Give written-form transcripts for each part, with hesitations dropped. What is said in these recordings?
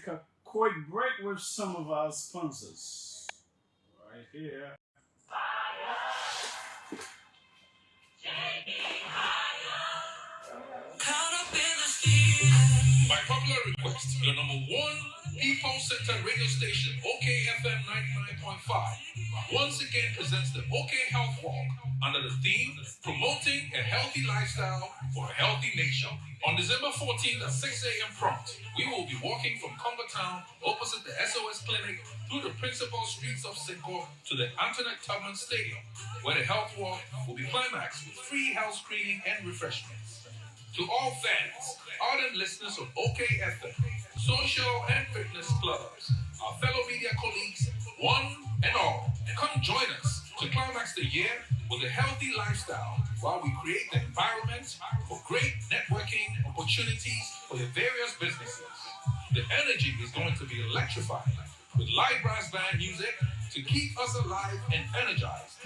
take a quick break with some of our sponsors. Right here. By popular request, the number one people centered radio station, OKFM 99.5, once again presents the OK Health Walk under the theme Promoting a Healthy Lifestyle for a Healthy Nation. On December 14th at 6 a.m. prompt, we will be walking from Congo Town opposite the SOS Clinic through the principal streets of Sinko to the Antoinette Tubman Stadium, where the health walk will be climaxed with free health screening and refreshments. To all fans, ardent listeners of OKFM, social and fitness clubs, our fellow media colleagues, one and all, come join us to climax the year with a healthy lifestyle while we create the environment for great networking opportunities for your various businesses. The energy is going to be electrifying with live brass band music to keep us alive and energized.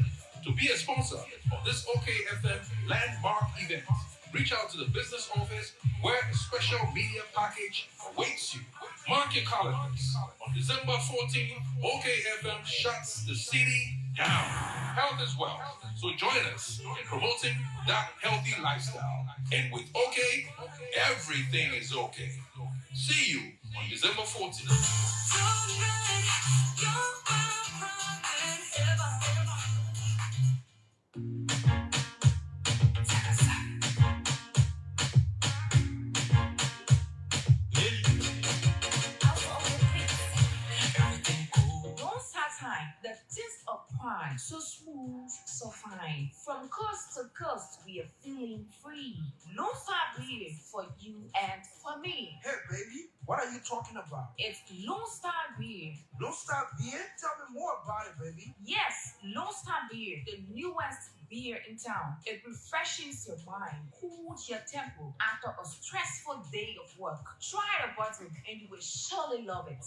To be a sponsor of this OKFM landmark event, reach out to the business office where a special media package awaits you. Mark your calendars. On December 14th, OKFM shuts the city down. Health is wealth. So join us in promoting that healthy lifestyle. And with OK, everything is okay. See you on December 14th. The taste of pride, so smooth, so fine. From coast to coast, we are feeling free. No Star beer for you and for me. Hey, baby, what are you talking about? It's Lone Star beer. Lone Star beer? Tell me more about it, baby. Yes, Lone Star beer, the newest beer in town. It refreshes your mind, cools your temple after a stressful day of work. Try the bottle and you will surely love it.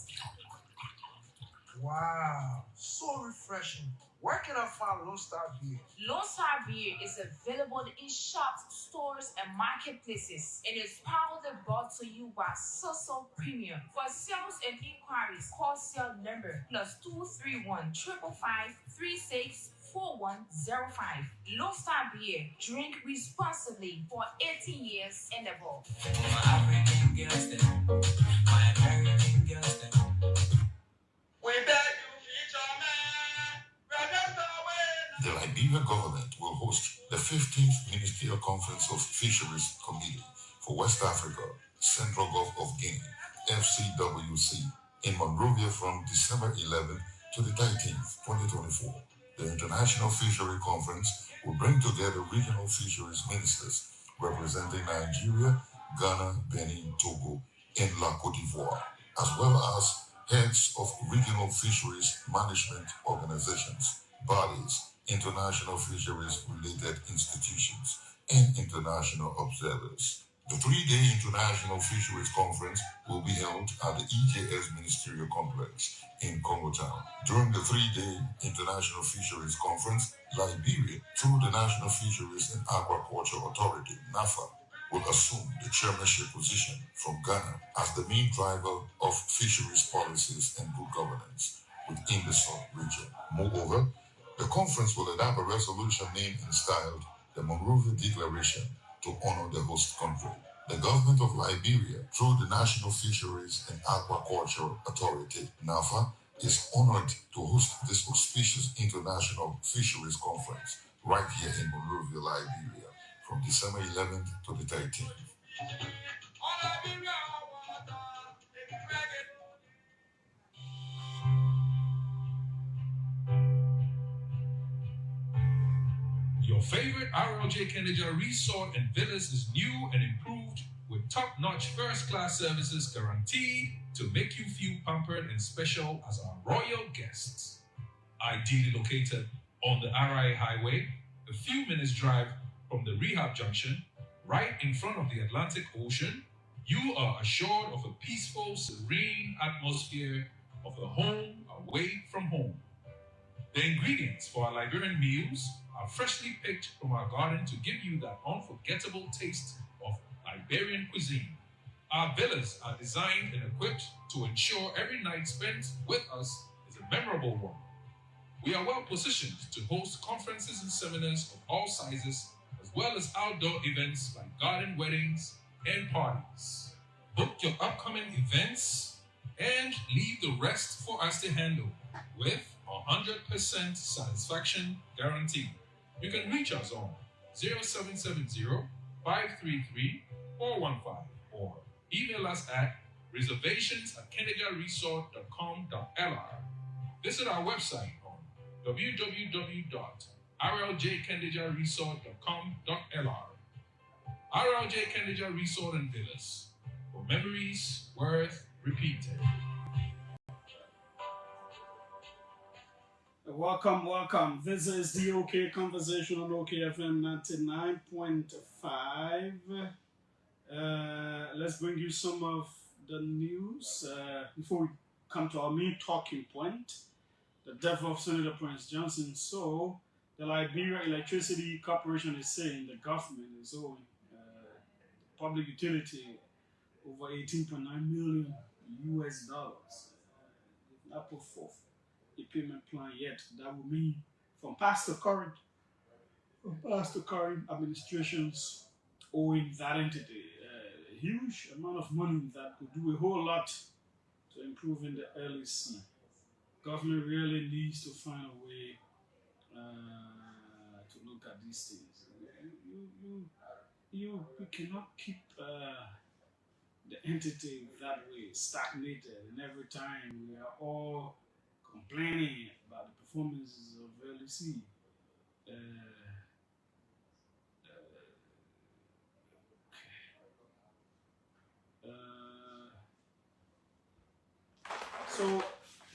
Wow, so refreshing. Where can I find Lone Star beer? Lone Star beer is available in shops, stores, and marketplaces. It is proudly brought to you by Soso Premium. For sales and inquiries, call cell number +231 555 364105. Lone Star beer. Drink responsibly for 18 years and above. My African girls, my American girls, the Liberia government will host the 15th Ministerial Conference of Fisheries Committee for West Africa, Central Gulf of Guinea, FCWC, in Monrovia from December 11th to the 13th, 2024. The International Fishery Conference will bring together regional fisheries ministers representing Nigeria, Ghana, Benin, Togo, and La Côte d'Ivoire, as well as heads of regional fisheries management organizations, bodies, international fisheries-related institutions, and international observers. The three-day International Fisheries Conference will be held at the EJS Ministerial Complex in Congo Town. During the three-day International Fisheries Conference, Liberia, through the National Fisheries and Aquaculture Authority, NAFA, will assume the chairmanship position from Ghana as the main driver of fisheries policies and good governance within the sub-region. Moreover, the conference will adopt a resolution named and styled the Monrovia Declaration to honor the host country. The government of Liberia, through the National Fisheries and Aquaculture Authority, NAFA, is honored to host this auspicious International Fisheries Conference right here in Monrovia, Liberia, from December 11th to the 13th. Your favorite RLJ Kenneja Resort and Villas is new and improved with top-notch first-class services guaranteed to make you feel pampered and special as our royal guests. Ideally located on the RI Highway, a few minutes drive from the Rehab Junction, right in front of the Atlantic Ocean, you are assured of a peaceful, serene atmosphere of a home away from home. The ingredients for our Liberian meals are freshly picked from our garden to give you that unforgettable taste of Liberian cuisine. Our villas are designed and equipped to ensure every night spent with us is a memorable one. We are well positioned to host conferences and seminars of all sizes, as well as outdoor events like garden weddings and parties. Book your upcoming events and leave the rest for us to handle with 100% satisfaction guarantee. You can reach us on 0770-533-415 or email us at reservations@kendejaresort.com.lr. Visit our website on www.rljkendejaresort.com.lr. RLJ Kendeja Resort and Villas, for memories worth repeating. Welcome. This is the OK Conversation on OKFM 99.5. Let's bring you some of the news before we come to our main talking point, the death of Senator Prince Johnson. So, the Liberia Electricity Corporation is saying the government is owing public utility over 18.9 million US dollars. They've not put forth a payment plan yet. That would mean from past to current administrations owing that entity a huge amount of money that could do a whole lot to improving the LEC. Government really needs to find a way to look at these things. You cannot keep the entity that way stagnated, and every time we are all complaining about the performances of LEC. So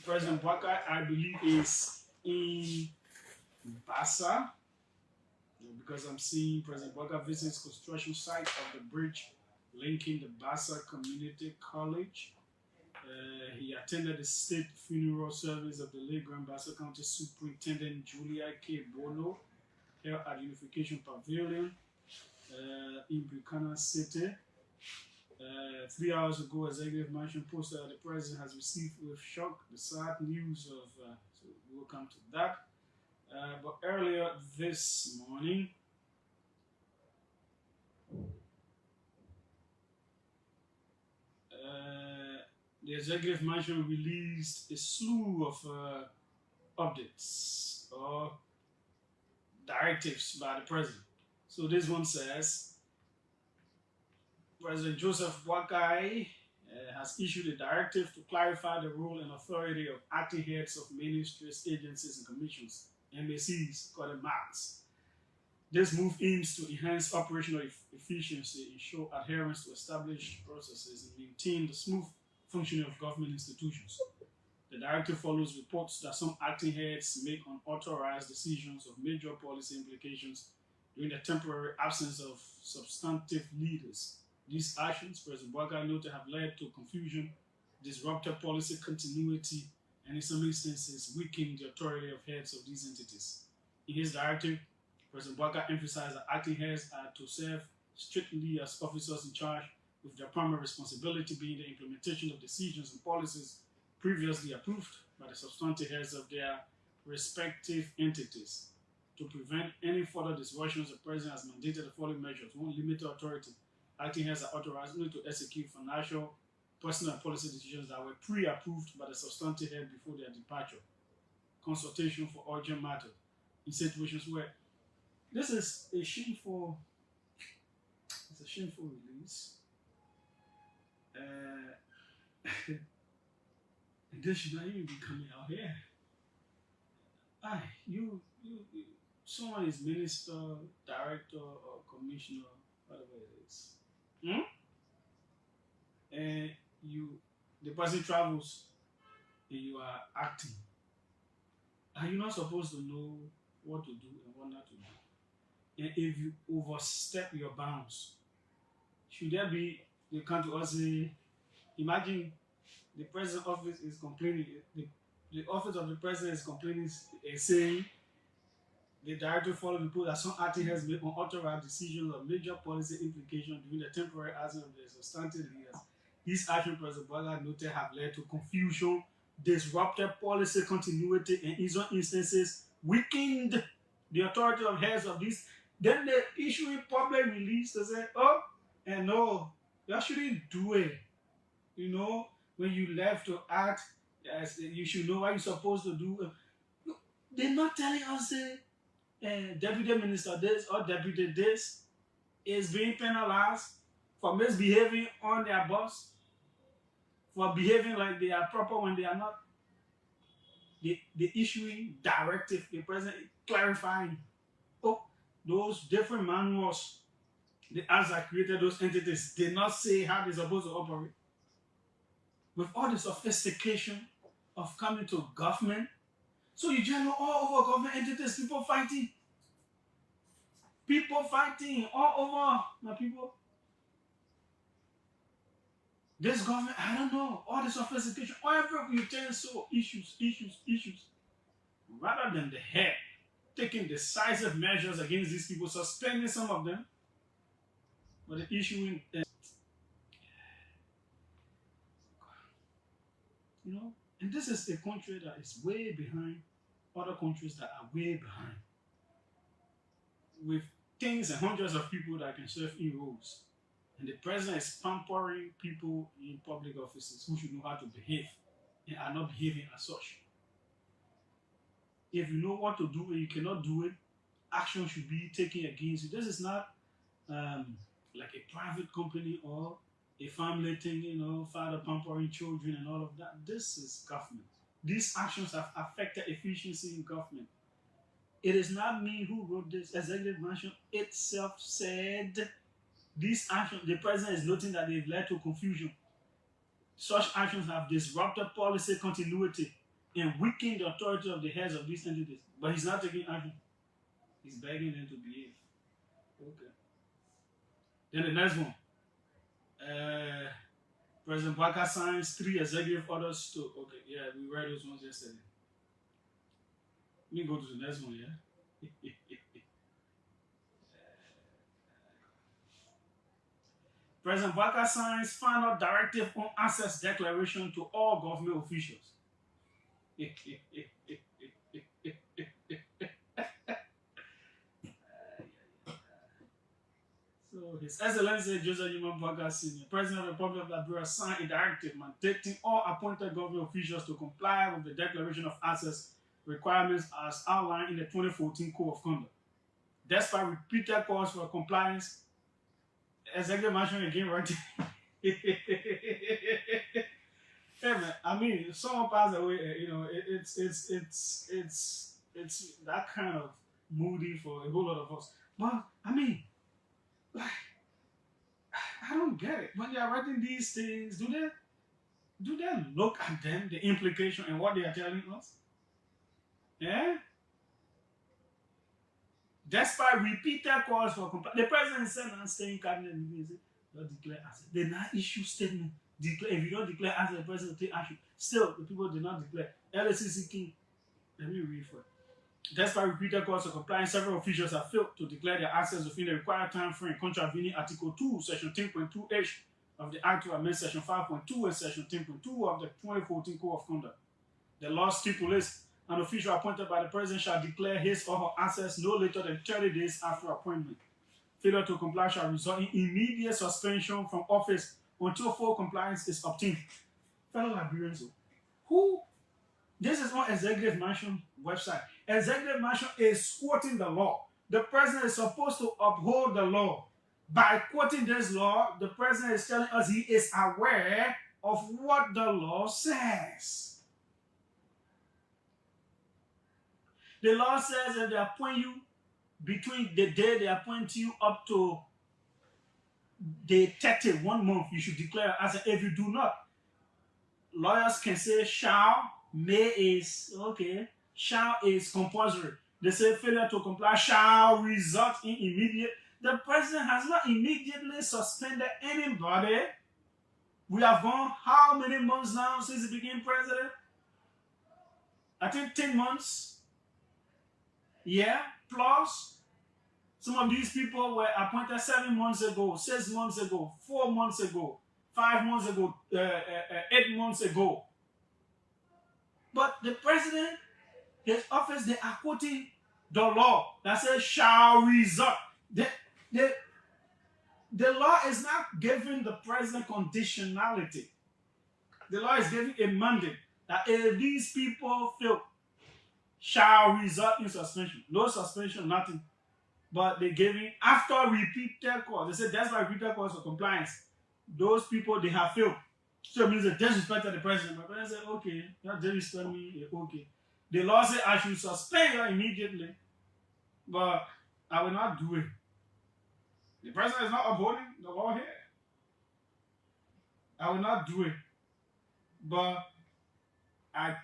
President Bwaka, I believe, is in Bassa, because I'm seeing President Bwaka visits construction site of the bridge linking the Bassa Community College. He attended the state funeral service of the late Grand Bassa County Superintendent Julia K. Bono held at Unification Pavilion in Buchanan City. 3 hours ago, Executive Mansion posted that the president has received with shock the sad news of, so we'll come to that. But earlier this morning, the Executive Mansion released a slew of updates or directives by the president. So this one says, President Joseph Boakai has issued a directive to clarify the role and authority of acting heads of ministries, agencies, and commissions, MACs, called MACs. This move aims to enhance operational efficiency, ensure adherence to established processes, and maintain the smooth functioning of government institutions. The directive follows reports that some acting heads make unauthorized decisions of major policy implications during the temporary absence of substantive leaders. These actions, President Boakai noted, have led to confusion, disrupted policy continuity, and in some instances weakened the authority of heads of these entities. In his directive, President Boakai emphasized that acting heads are to serve strictly as officers in charge, with their primary responsibility being the implementation of decisions and policies previously approved by the substantive heads of their respective entities. To prevent any further disruptions, the President has mandated the following measures. 1. Limited authority. Acting heads are authorized only to execute financial, personal, and policy decisions that were pre-approved by the substantive head before their departure. Consultation for urgent matters. In situations where this is a shameful release. This should not even be coming out here. Someone is minister, director, or commissioner, whatever it is. And the person travels, and you are acting. Are you not supposed to know what to do and what not to do? And if you overstep your bounds, should there be, they come to us say, imagine the president's office is complaining, the office of the president is complaining, saying The directive followed the report that some acting has made unauthorized decisions of major policy implications during the temporary absence of the substantive leaders. These actions, President Boaga noted, have led to confusion, disrupted policy continuity, and in some instances weakened the authority of heads of these. Then they issue a public release to say, oh, and no, you shouldn't do it. You know, when you left to act, yes, you should know what you're supposed to do. They're not telling us deputy minister this or deputy this is being penalized for misbehaving on their boss, for behaving like they are proper when they are not. The issuing directive, the president clarifying, oh, those different manuals, the acts that created those entities did not say how they're supposed to operate. With all the sophistication of coming to government, so you just know all over government entities, people fighting. People fighting all over, my people. This government, I don't know, all the sophistication, every utensil, issues. Rather than the head taking decisive measures against these people, suspending some of them, but the issuing, you know, and this is a country that is way behind other countries that are way behind, with tens and hundreds of people that can serve in roles. And the president is pampering people in public offices who should know how to behave and are not behaving as such. If you know what to do and you cannot do it, action should be taken against you. This is not like a private company or a family thing, you know, father pampering children and all of that. This is government. These actions have affected efficiency in government. It is not me who wrote this. Executive Mansion itself said these actions, the president is noting that they've led to confusion. Such actions have disrupted policy continuity and weakened the authority of the heads of these entities. But he's not taking action. He's begging them to behave. Okay. Then the next one. President Boaga signs 3 executive orders to, okay, yeah, we read those ones yesterday. Let me go to the next one, yeah? President Boaga signs final directive on access declaration to all government officials. So, His Excellency Joseph Newman Boaga Sr., President of the Republic of Liberia, signed a directive mandating all appointed government officials to comply with the Declaration of Access requirements as outlined in the 2014 Code of Conduct. Despite repeated calls for compliance, Executive Mansion again right there. Hey man, I mean, if someone passed away, you know, it's that kind of moody for a whole lot of us. But I mean, like, I don't get it. When they are writing these things, do they look at them, the implication and what they are telling us? Yeah? Despite repeated calls for compliance, the president said, I'm staying cabinet meetings, don't declare assets. They not issue statement. Declare, if you don't declare assets, the president will take action. Still, the people did not declare. LSCC King, let me read for it. Despite repeated calls for compliance, several officials have failed to declare their assets within the required time frame, contravening Article 2, Section 10.2H of the Act to amend Section 5.2 and Section 10.2 of the 2014 Code of Conduct. The law stipulates an official appointed by the president shall declare his or her assets no later than 30 days after appointment. Failure to comply shall result in immediate suspension from office until full compliance is obtained. Fellow Liberians, this is on Executive Mansion website. Executive Mansion is quoting the law. The president is supposed to uphold the law. By quoting this law, the president is telling us he is aware of what the law says. The law says that they appoint you between the day they appoint you up to day 30, 1 month, you should declare as if you do not. Lawyers can say shall, may is, okay, shall is compulsory. They say failure to comply shall result in immediate. The president has not immediately suspended anybody. We have gone how many months now since he became president? I think 10 months. Yeah, plus some of these people were appointed 7 months ago, 6 months ago, 4 months ago, 5 months ago, 8 months ago. But the president, his office, they are quoting the law that says shall result. The law is not giving the president conditionality. The law is giving a mandate that if these people fail, shall result in suspension. No suspension, nothing. But they giving after repeated calls. They said that's why repeated calls for compliance. Those people, they have failed. So it means they disrespected the president. My president said, okay, that disrespect me, okay. The law said I should suspend you immediately, but I will not do it. The president is not upholding the law here. I will not do it. But I'm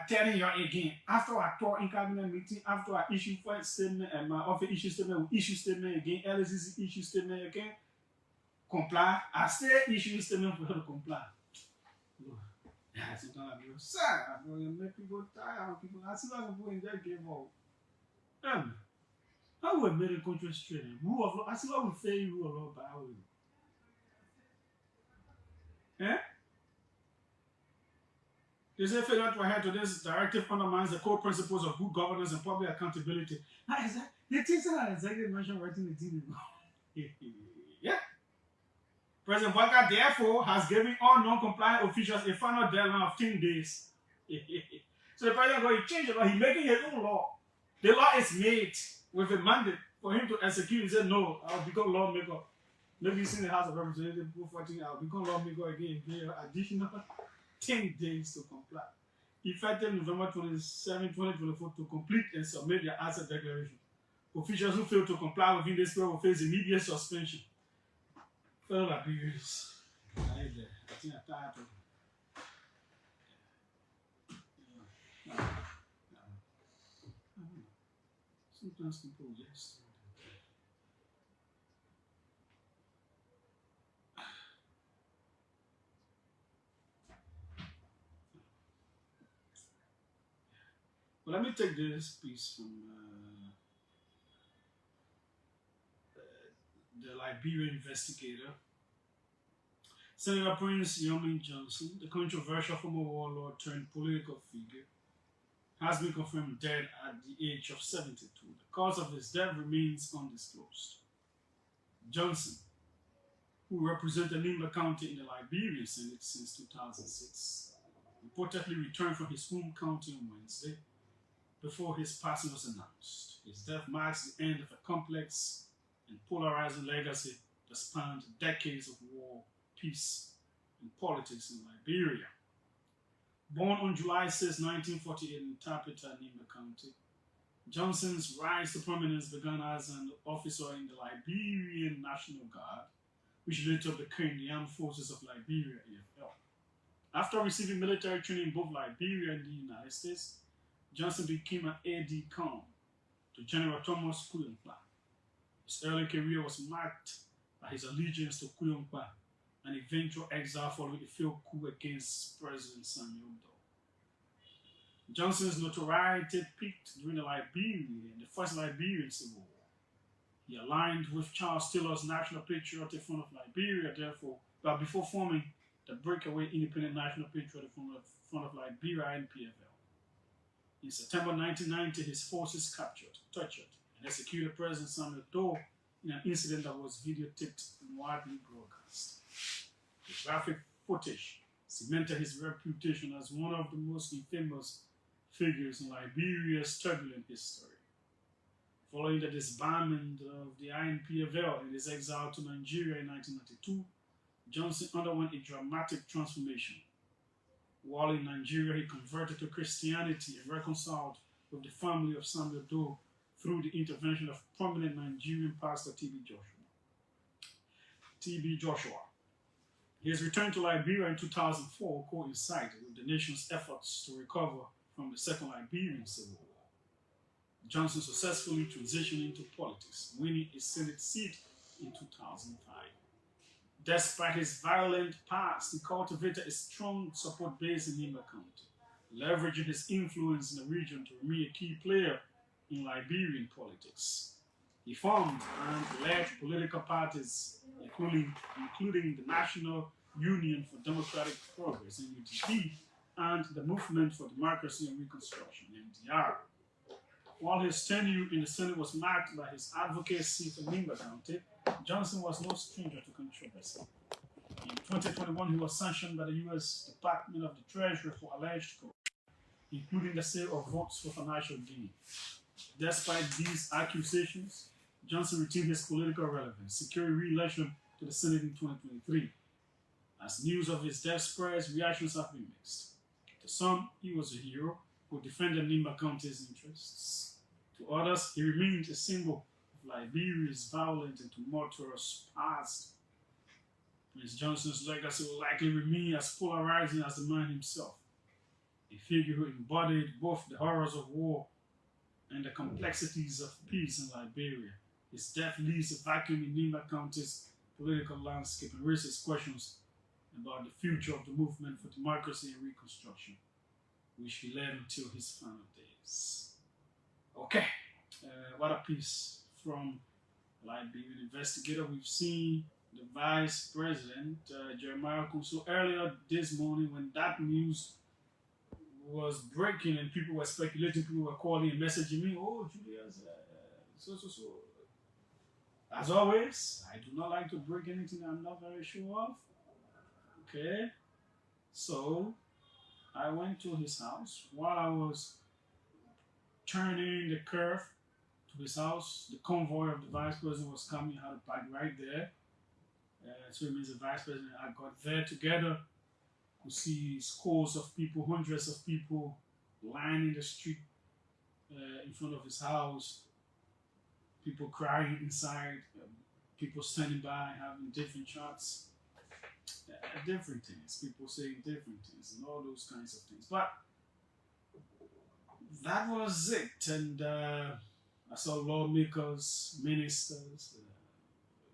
telling you again, after I talk in cabinet meeting, after I issue first statement and my office issue statement, we issue statement again, LSCC issue statement again, comply. I still issue statement for her to comply. Yeah, sometimes I feel sad. I feel make people tired. People, I see a lot of people in that game. How we made a country straight? Rule of law. I see what we fail rule of law by how we. Eh? They say failure to adhere to this directive undermines the core principles of good governance and public accountability. Now, is that the things that executive mentioned writing the team? Yeah. President Walker therefore has given all non-compliant officials a final deadline of 10 days. So the president going to change the law. He's making his own law. The law is made with a mandate for him to execute. He said, no, I'll become lawmaker. Maybe he's in the House of Representatives, I'll become lawmaker again. Additional 10 days to comply. Effective November 27, 2024 to complete and submit their asset declaration. Officials who fail to comply within this period will face immediate suspension. Fellow abusers. I think I'm tired of it. Sometimes people just. Well, let me take this piece from the Liberian investigator. Senator Prince Yomi Johnson, the controversial former warlord turned political figure, has been confirmed dead at the age of 72. The cause of his death remains undisclosed. Johnson, who represented Nimba County in the Liberian Senate since 2006, reportedly returned from his home county on Wednesday before his passing was announced. His death marks the end of a complex and polarizing legacy that spanned decades of war, peace, and politics in Liberia. Born on July 6, 1948 in Tapita, Nimba County, Johnson's rise to prominence began as an officer in the Liberian National Guard, which later became the Armed Forces of Liberia, AFL. After receiving military training in both Liberia and the United States, Johnson became an aide-de-camp to General Thomas Kuyunkpa. His early career was marked by his allegiance to Kuyunkpa and eventual exile following a failed coup against President Samuel Doe. Johnson's notoriety peaked during the First Liberian Civil War. He aligned with Charles Taylor's National Patriotic Front of Liberia, but before forming the breakaway Independent National Patriotic Front of Liberia, NPFL. In September 1990, his forces captured, tortured, and executed President Samuel Doe in an incident that was videotaped and widely broadcast. The graphic footage cemented his reputation as one of the most infamous figures in Liberia's turbulent history. Following the disbandment of the INPFL and his exile to Nigeria in 1992, Johnson underwent a dramatic transformation. While in Nigeria, he converted to Christianity and reconciled with the family of Samuel Doe through the intervention of prominent Nigerian pastor T.B. Joshua. His return to Liberia in 2004 coincided with the nation's efforts to recover from the Second Liberian Civil War. Johnson successfully transitioned into politics, winning a Senate seat in 2005. Despite his violent past, he cultivated a strong support base in Nimba County, leveraging his influence in the region to remain a key player in Liberian politics. He formed and led political parties, including the National Union for Democratic Progress, NUDP, and the Movement for Democracy and Reconstruction, MDR. While his tenure in the Senate was marked by his advocacy for Nimba County, Johnson was no stranger to controversy. In 2021, he was sanctioned by the U.S. Department of the Treasury for alleged corruption, including the sale of votes for financial gain. Despite these accusations, Johnson retained his political relevance, securing re-election to the Senate in 2023. As news of his death spreads, reactions have been mixed. To some, he was a hero who defended Nimba County's interests. To others, he remained a symbol of Liberia's violent and tumultuous past. Prince Johnson's legacy will likely remain as polarizing as the man himself, a figure who embodied both the horrors of war and the complexities of peace in Liberia. His death leaves a vacuum in Nimba County's political landscape and raises questions about the future of the movement for democracy and reconstruction, which he led until his final days. Okay, what a piece from Liberian investigator. We've seen the Vice President, Jeremiah Kunso, earlier this morning when that news was breaking and people were speculating, people were calling and messaging me, oh, Julius, so. As always, I do not like to break anything I'm not very sure of. Okay, so I went to his house. While I was turning the curve to his house, the convoy of the Vice President was coming, had a park right there. So it means the Vice President, I got there together to see scores of people, hundreds of people lining the street in front of his house, people crying inside, people standing by having different shots, different things, people saying different things, and all those kinds of things. But that was it, and I saw lawmakers, ministers,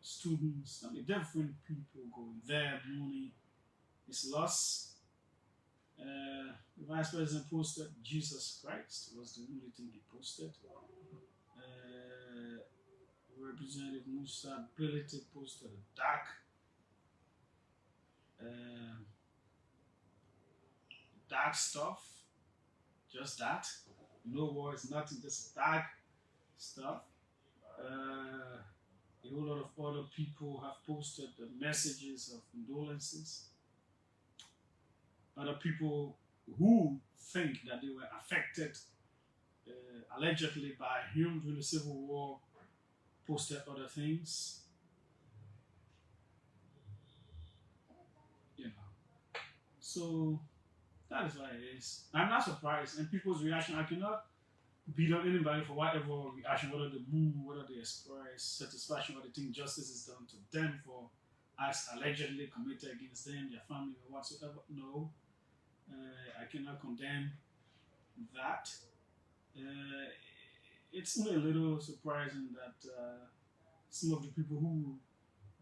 students, different people going there mourning his loss. The Vice President posted Jesus Christ was the only thing he posted. Representative Musa Ability posted a dark stuff, just that. No words, nothing, just dark stuff. A whole lot of other people have posted the messages of condolences. Other people who think that they were affected allegedly by him during the Civil War posted other things. So that is what it is. I'm not surprised. And people's reaction, I cannot beat on anybody for whatever reaction, whether they move, whether they express satisfaction, whether they think justice is done to them for acts allegedly committed against them, their family, or whatsoever. No, I cannot condemn that. It's only a little surprising that some of the people who,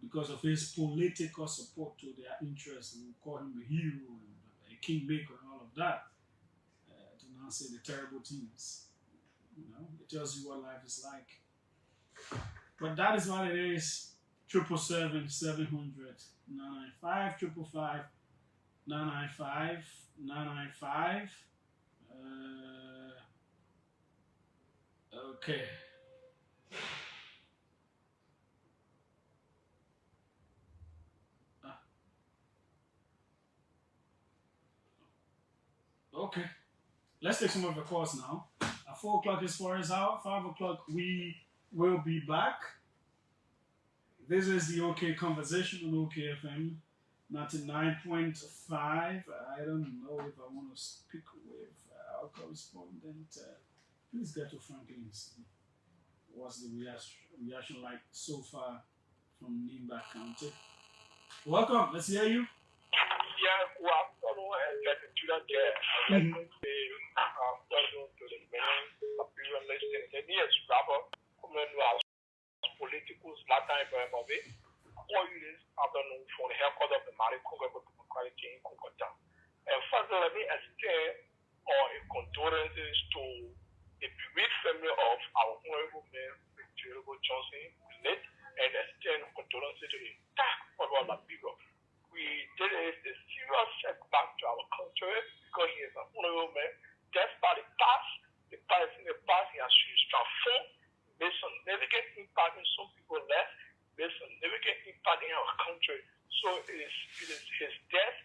because of his political support to their interests, will call him a hero and a kingmaker and all of that, do not say the terrible things. It tells you what life is like. But that is what it is. 777 700 995 555 995 995. Okay. Okay. Let's take some of the calls now. At 4 o'clock is for us out. 5 o'clock we will be back. This is the OK Conversation on OK FM 99.5. I don't know if I want to speak with our correspondent. Please get to Franklin and see what's the reaction like so far from Nimba County. Welcome. Let's hear you. Yeah, well, I don't know how to do that yet. To the main appearance listing. And yes, Robert, political Latin Bambi, all this, I don't know, for the haircut of the Mali Congo Democratic in Congo. And further, let me extend or condolences to the bereaved family of our honorable man, Honorable Johnson, late, and extend condolences to the entire people of Liberia. This is a serious setback to our country because he is an honorable man. Despite the past, he has transformed, made significant impact in some people's lives, made significant impact in our country. So it is his death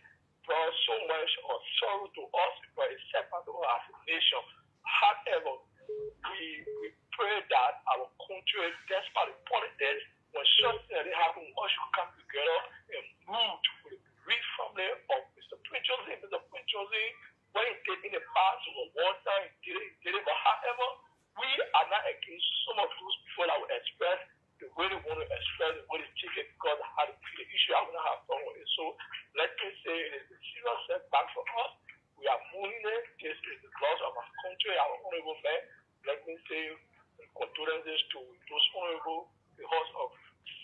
brought so much of sorrow to us because it setback to us as a nation. However, we pray that our country, despite the politics, when something happens, we all should come together and move to the bereaved family of Mr. Prince Joseph. Mr. Prince Joseph, when he did in the past, was one time he did it. But however, we are not against some of those people that will express the way they want to express, the way they take it, because I had the issue I want to have fun with it. So let me say it is a serious setback for us. We are mourning it. This is the loss of our country, our honorable man. Let me say condolences to those honorable, the host of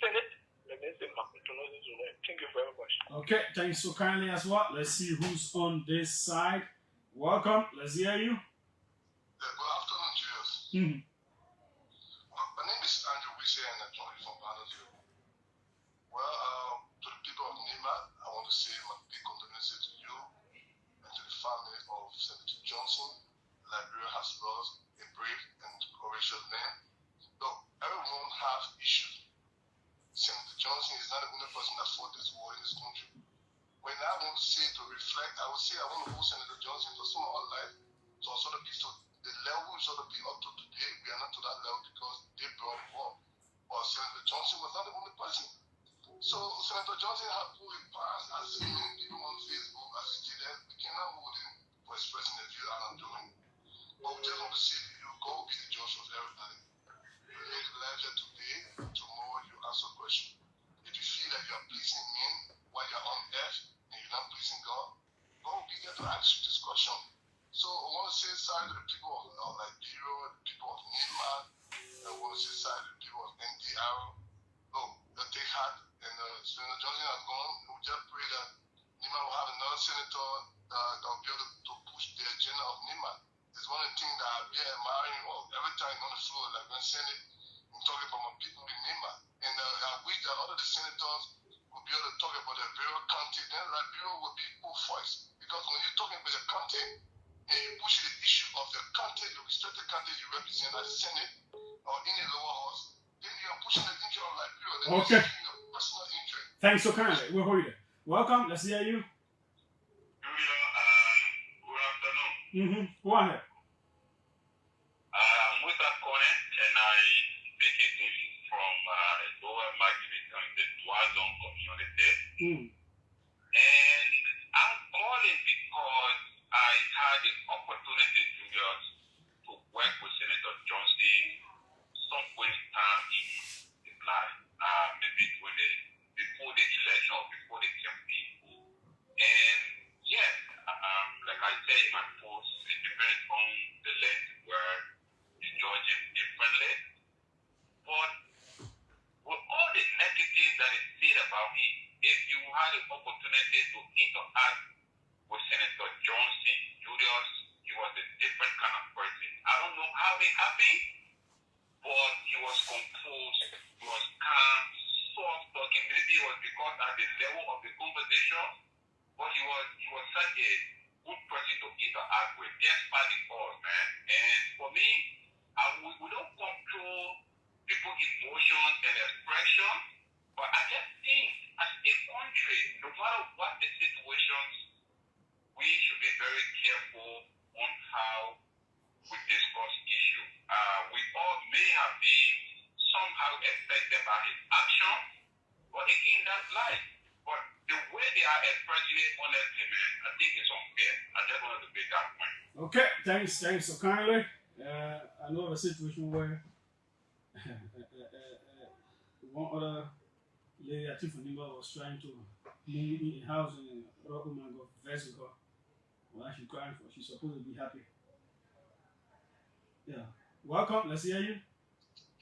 Senate. Let me say my condolences to them. Thank you very much. Okay, thanks so kindly as well. Let's see who's on this side. Welcome. Let's hear you. Yeah, good afternoon, Julius. My name is Andrew Wisse and I'm joining from Bannersville. Well, to the people of Nima, I want to say my big condolences to you and to the family of Senator Johnson. Liberia has lost a brave and courageous man. Look, everyone has issues. Senator Johnson is not the only person that fought this war in this country. When I want to say to reflect, I would say I want to hold Senator Johnson for some of our life to also be to the level we should be up to today. We are not to that level because they brought war. But Senator Johnson was not the only person. So Senator Johnson had put in past as many people on Facebook as he did that. We cannot hold him for expressing the view that I'm doing. But we just want to say to you, God will be the judge of everybody. You live life here today, tomorrow you answer question. If you feel that you are pleasing men while you're on earth and you're not pleasing God, God will be there to ask you this question. So I want to say sorry to the people of Liberia, the people of Nima. I want to say sorry to the people of NDR. Oh, that they had, and Senator Johnson has gone. We just pray that Nima will have another senator that will be able to push the agenda of Nima. It's one of the things that I've been admiring every time on the floor, like when Senate, I'm talking about my people in Nima. And I wish that all of the senators will be able to talk about the Liberia County, then Liberia will be both voice. Because when you're talking about the county, and you push the issue of the county, the restricted county you represent at the Senate or in the lower house, then you are pushing the interest of Liberia. Then Okay. you're taking your personal interest. Thanks so kindly. We'll hold you there. Welcome. Let's hear you. Julia, good afternoon. Go ahead. I'm Musa Kone, and I speak English from Lower Magdalene County, Tuazon community. And I'm calling because I had the opportunity, Julius, to work with Senator Johnson some point in time in his life, maybe before the election or before the campaign. And yes, like I said in my post, it depends on the length where you judge him differently. But with all the negative that is said about him, if you had the opportunity to interact with Senator Johnson, Julius, he was a different kind of person. I don't know how it happened, but he was composed, he was calm, soft talking. Maybe it was because at the level of the conversation, but he was such a good person to interact with, despite the odds, man. And for me, we don't control people's emotions and expression, but I just think as a country, no matter what the situations, we should be very careful on how we discuss issues. We all may have been somehow affected by his action, but again, that's life. But the way they are expressing it honestly, man, I think it's unfair. I just wanted to make that point. Okay, thanks so kindly. I know of a situation where one other lady, I think from Nimba, was trying to move in a house and another woman got vexed with her. What is she crying for? She's supposed to be happy. Yeah. Welcome. Let's hear you.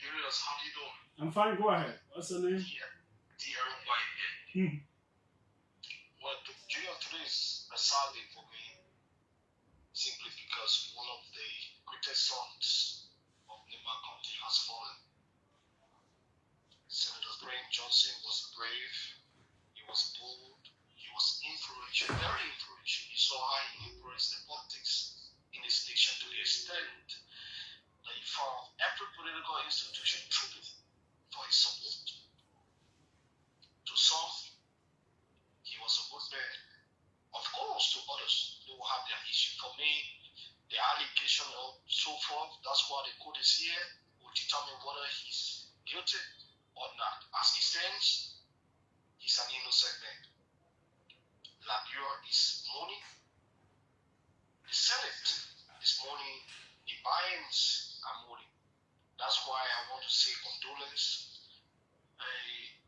Julius, how you doing? I'm fine. Go ahead. What's your name? D.R. White here. Well, Julius, today is a sad day for me simply because one of the greatest first sons of Nima County has fallen. Senator Brian Johnson was brave, he was bold, he was influential, very influential. You saw how he influenced the politics in his nation to the extent that he found every political institution trooping for his support. To some, he was a good man. Of course, to others, they will have their issue. For me, the allegation and so forth, that's why the court is here, will determine whether he's guilty or not. As he stands, he's an innocent man. Liberia is mourning. The Senate is mourning. The Bayans are mourning. That's why I want to say condolence. I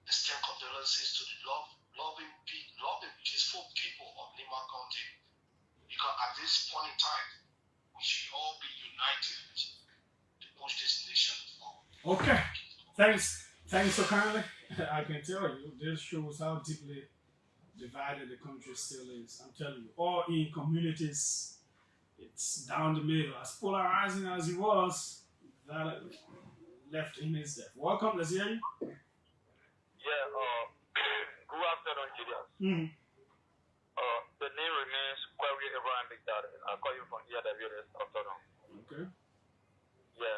extend condolences to the loving, peaceful people of Nima County. Because at this point in time, we should all be united to push this nation forward. Okay. Thanks so kindly. I can tell you, this shows how deeply divided the country still is. I'm telling you, all in communities, it's down the middle. As polarizing as he was, that left in his death. Welcome, let's hear you. Yeah, good afternoon, Julius. The name remains Query Abraham Big Daddy. I call you from ERW this afternoon. Okay. Yeah,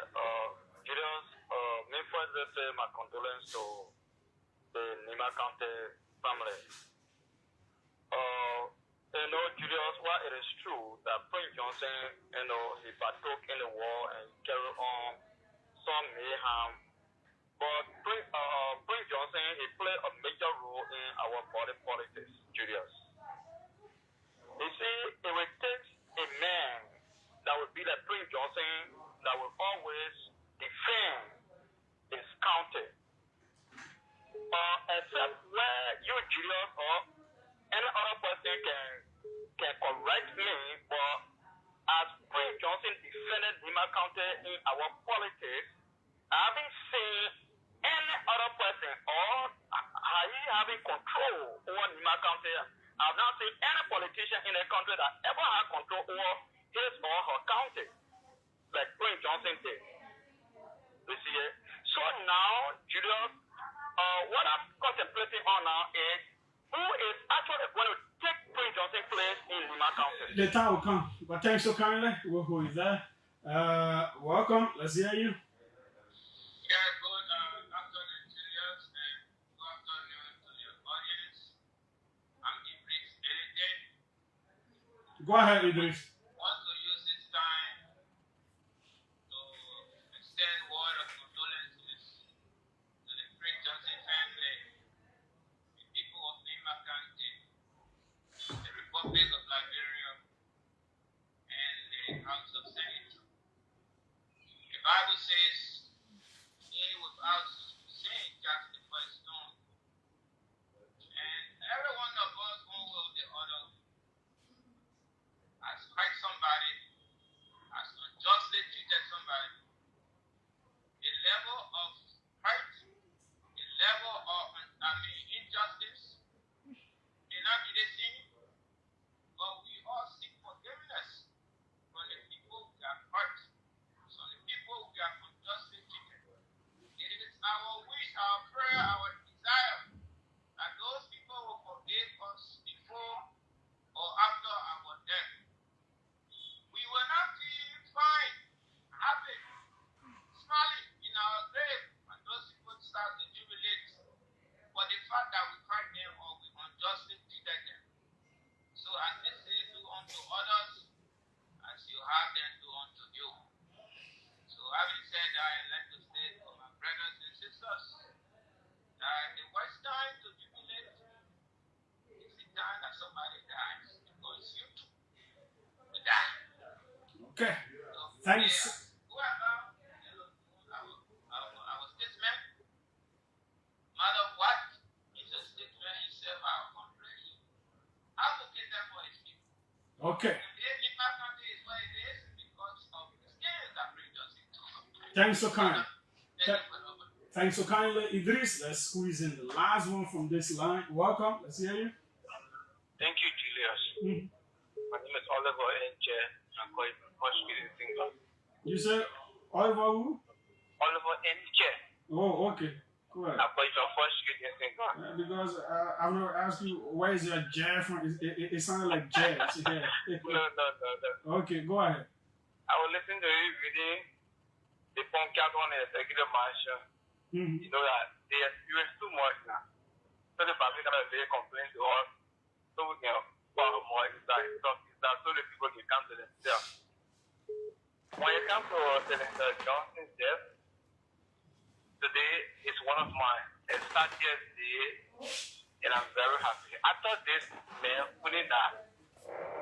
Julius, me first say my condolences to the Nima County family. Julius, while it is true that Prince Johnson, he partook in the war and carried on some mayhem, but Prince Johnson, he played a major role in our body politics, Julius. You see, it will take a man that will be like Prince Johnson that will always defend his county. Except where you, Julius, or any other person can correct me, but as Prince Johnson defended Nima County in our politics, I haven't seen any other person or he having control over Nima County. I've not seen any politician in the country that ever had control over his or her county, like Prince Johnson did. You see it? So now, Julius, what I'm contemplating on now is who is actually going to take Prince Johnson's place in Nima County. The time will come. But thanks so kindly. Who is there? Welcome. Let's hear you. Yeah, good afternoon, Julius, and good afternoon to your audience. I'm Idris Elite. Go ahead, Idris. I want to use this time to extend word of condolences to the Prince Johnson family, the people of Nima County, the Republic of Liberia, and the House of Senate. The Bible says, he without sin justify stone. And every one of us, one way or the other, has fight somebody, has unjustly treated somebody. A level of fight, a level of injustice may not be the same, but we all seek forgiveness from the people who have hurt, from the people who have unjustly treated. It is our wish, our prayer, our desire that those people will forgive us before or after our death. We will not be fine, happy, smiling in our grave when those people start to jubilate for the fact that we hurt them or we unjustly treated them. So as they say, do unto others as you have them do unto you. So having said that, I'd like to say to my brothers and sisters that the worst time to jubilate is the time that somebody dies, because you too will die. Okay. So, Thanks. whoever our statesman, no matter what, is a statesman himself, our country, advocate that for his people. Okay. Today, Nima County is where it is because of the skills that bring us into. Thanks so kindly. Thank you for the opportunity. Thanks so kindly, Idris. Let's squeeze in the last one from this line. Welcome. Let's hear you. Thank you, Julius. Mhm. My name is Oliver N. I'm calling from Hospital Singer. You said Oliver who? Oliver NJ. Oh, okay. Correct. Because I want to ask you, where is your jazz from? It sounded like jazz. Yeah. No. Okay, go ahead. I was listening to you reading the podcast on the executive mansion. You know that they experience too much now. So the family kind of very complain to us. So we can go more exercise. So the people can come to themselves. When it comes to Senator Johnson's death, today is one of my 30th day, and I'm very happy. I thought this man wouldn't die.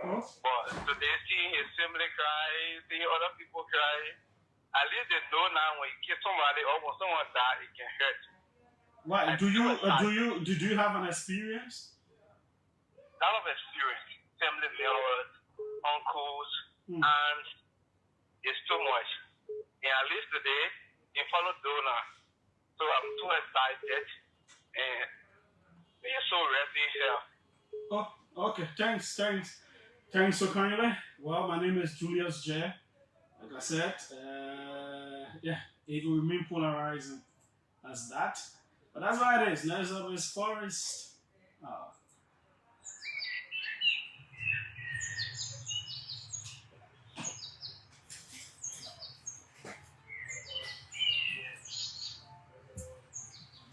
But today, seeing his family cry, seeing other people cry, at least they know now when you kill somebody or when someone dies, it can hurt. What did you have an experience? Lot of experience. Family members, uncles, aunts. It's too much. And at least today, he followed Donna. So I'm too excited. And we're so ready here. Oh, okay. Thanks so kindly. Well, my name is Julius J. Like I said, yeah, it will remain polarizing as that. But that's why it is. Next up is Forest.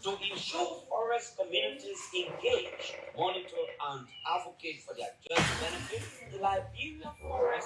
To ensure forest communities engage, monitor, and advocate for their just benefit, the Liberia Forest